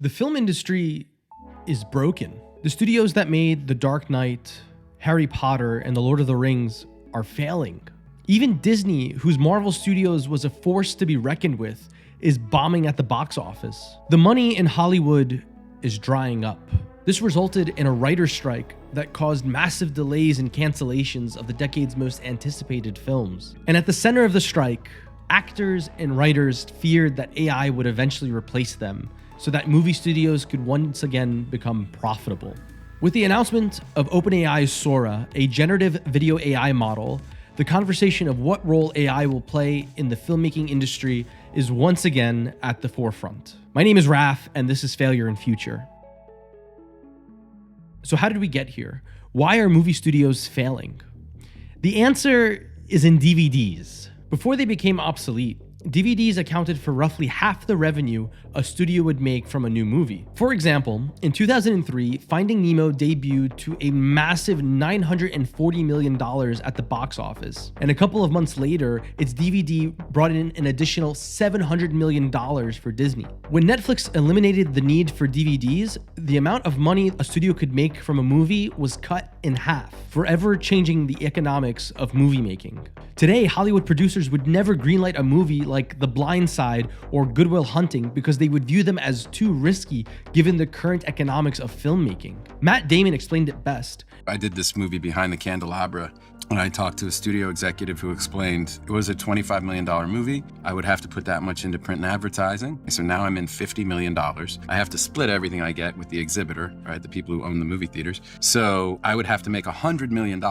The film industry is broken. The studios that made The Dark Knight, Harry Potter, and The Lord of the Rings are failing. Even Disney, whose Marvel Studios was a force to be reckoned with, is bombing at the box office. The money in Hollywood is drying up. This resulted in a writer's strike that caused massive delays and cancellations of the decade's most anticipated films. And at the center of the strike, actors and writers feared that AI would eventually replace them, so that movie studios could once again become profitable. With the announcement of OpenAI Sora, a generative video AI model, the conversation of what role AI will play in the filmmaking industry is once again at the forefront. My name is Raf, and this is Failure in Future. So how did we get here? Why are movie studios failing? The answer is in DVDs. Before they became obsolete, DVDs accounted for roughly half the revenue a studio would make from a new movie. For example, in 2003, Finding Nemo debuted to a massive $940 million at the box office. And a couple of months later, its DVD brought in an additional $700 million for Disney. When Netflix eliminated the need for DVDs, the amount of money a studio could make from a movie was cut in half, forever changing the economics of movie making. Today, Hollywood producers would never greenlight a movie like The Blind Side or Good Will Hunting because they would view them as too risky given the current economics of filmmaking. Matt Damon explained it best. I did this movie Behind the Candelabra, and I talked to a studio executive who explained it was a $25 million movie. I would have to put that much into print and advertising. So now I'm in $50 million. I have to split everything I get with the exhibitor, right? The people who own the movie theaters. So I would have to make $100 million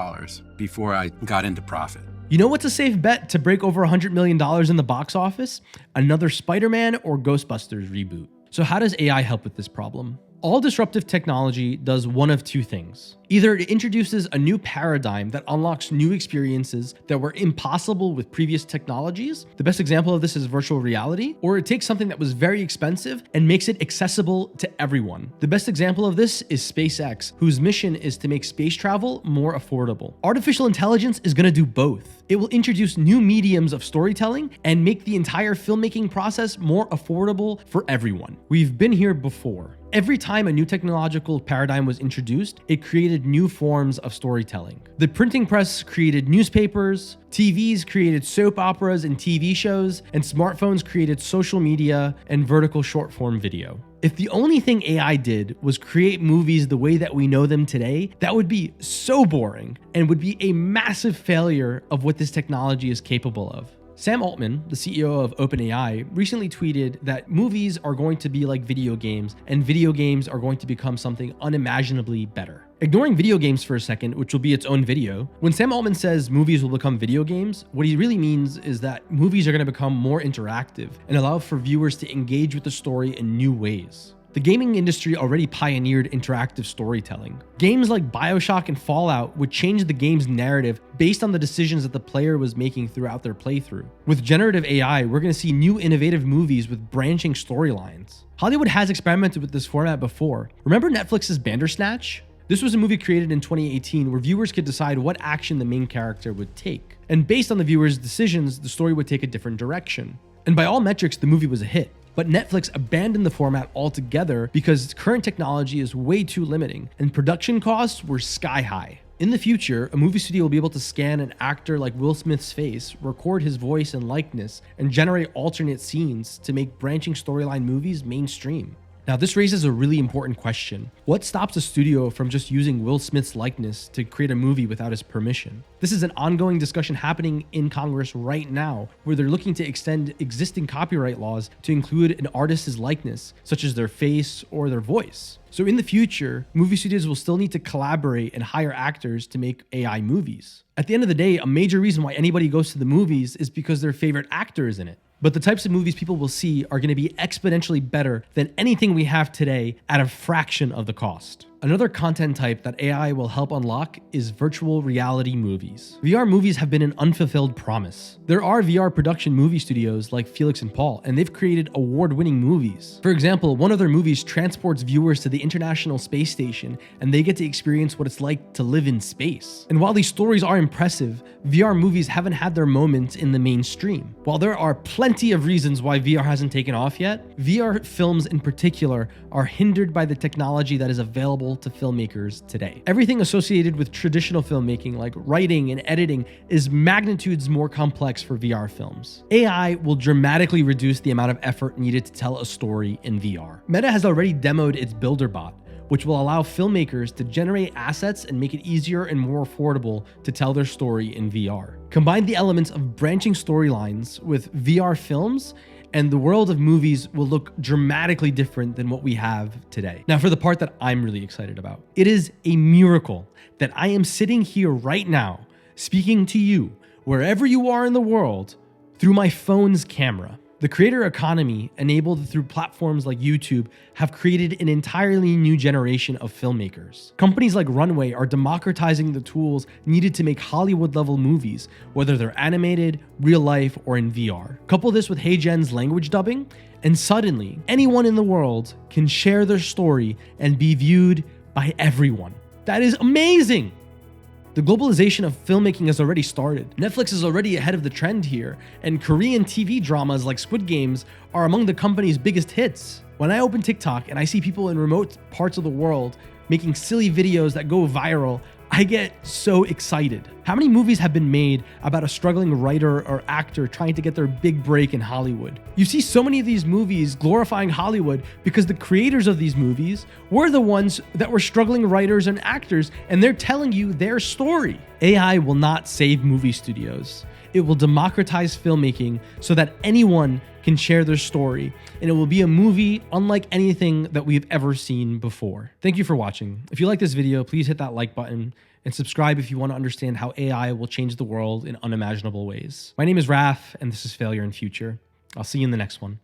before I got into profit. You know what's a safe bet to break over $100 million in the box office? Another Spider-Man or Ghostbusters reboot. So how does AI help with this problem? All disruptive technology does one of two things. Either it introduces a new paradigm that unlocks new experiences that were impossible with previous technologies. The best example of this is virtual reality. Or it takes something that was very expensive and makes it accessible to everyone. The best example of this is SpaceX, whose mission is to make space travel more affordable. Artificial intelligence is going to do both. It will introduce new mediums of storytelling and make the entire filmmaking process more affordable for everyone. We've been here before. Every time a new technological paradigm was introduced, it created new forms of storytelling. The printing press created newspapers, TVs created soap operas and TV shows, and smartphones created social media and vertical short-form video. If the only thing AI did was create movies the way that we know them today, that would be so boring and would be a massive failure of what this technology is capable of. Sam Altman, the CEO of OpenAI, recently tweeted that movies are going to be like video games, and video games are going to become something unimaginably better. Ignoring video games for a second, which will be its own video, when Sam Altman says movies will become video games, what he really means is that movies are going to become more interactive and allow for viewers to engage with the story in new ways. The gaming industry already pioneered interactive storytelling. Games like BioShock and Fallout would change the game's narrative based on the decisions that the player was making throughout their playthrough. With generative AI, we're going to see new innovative movies with branching storylines. Hollywood has experimented with this format before. Remember Netflix's Bandersnatch? This was a movie created in 2018 where viewers could decide what action the main character would take. And based on the viewer's decisions, the story would take a different direction. And by all metrics, the movie was a hit. But Netflix abandoned the format altogether because current technology is way too limiting and production costs were sky high. In the future, a movie studio will be able to scan an actor like Will Smith's face, record his voice and likeness, and generate alternate scenes to make branching storyline movies mainstream. Now, this raises a really important question. What stops a studio from just using Will Smith's likeness to create a movie without his permission? This is an ongoing discussion happening in Congress right now, where they're looking to extend existing copyright laws to include an artist's likeness, such as their face or their voice. So in the future, movie studios will still need to collaborate and hire actors to make AI movies. At the end of the day, a major reason why anybody goes to the movies is because their favorite actor is in it. But the types of movies people will see are going to be exponentially better than anything we have today at a fraction of the cost. Another content type that AI will help unlock is virtual reality movies. VR movies have been an unfulfilled promise. There are VR production movie studios like Felix and Paul, and they've created award-winning movies. For example, one of their movies transports viewers to the International Space Station, and they get to experience what it's like to live in space. And while these stories are impressive, VR movies haven't had their moment in the mainstream. While there are plenty of reasons why VR hasn't taken off yet, VR films in particular are hindered by the technology that is available to filmmakers today. Everything associated with traditional filmmaking, like writing and editing, is magnitudes more complex for VR films. AI will dramatically reduce the amount of effort needed to tell a story in VR. Meta has already demoed its Builder bot, which will allow filmmakers to generate assets and make it easier and more affordable to tell their story in VR. Combine the elements of branching storylines with VR films, and the world of movies will look dramatically different than what we have today. Now, for the part that I'm really excited about. It is a miracle that I am sitting here right now, speaking to you, wherever you are in the world, through my phone's camera. The creator economy, enabled through platforms like YouTube, have created an entirely new generation of filmmakers. Companies like Runway are democratizing the tools needed to make Hollywood-level movies, whether they're animated, real life, or in VR. Couple this with HeyGen's language dubbing, and suddenly, anyone in the world can share their story and be viewed by everyone. That is amazing! The globalization of filmmaking has already started. Netflix is already ahead of the trend here, and Korean TV dramas like Squid Games are among the company's biggest hits. When I open TikTok and I see people in remote parts of the world making silly videos that go viral, I get so excited. How many movies have been made about a struggling writer or actor trying to get their big break in Hollywood? You see so many of these movies glorifying Hollywood because the creators of these movies were the ones that were struggling writers and actors, and they're telling you their story. AI will not save movie studios. It will democratize filmmaking so that anyone can share their story, and it will be a movie unlike anything that we've ever seen before. Thank you for watching. If you like this video, please hit that like button and subscribe if you want to understand how AI will change the world in unimaginable ways. My name is Raf, and this is Failure in Future. I'll see you in the next one.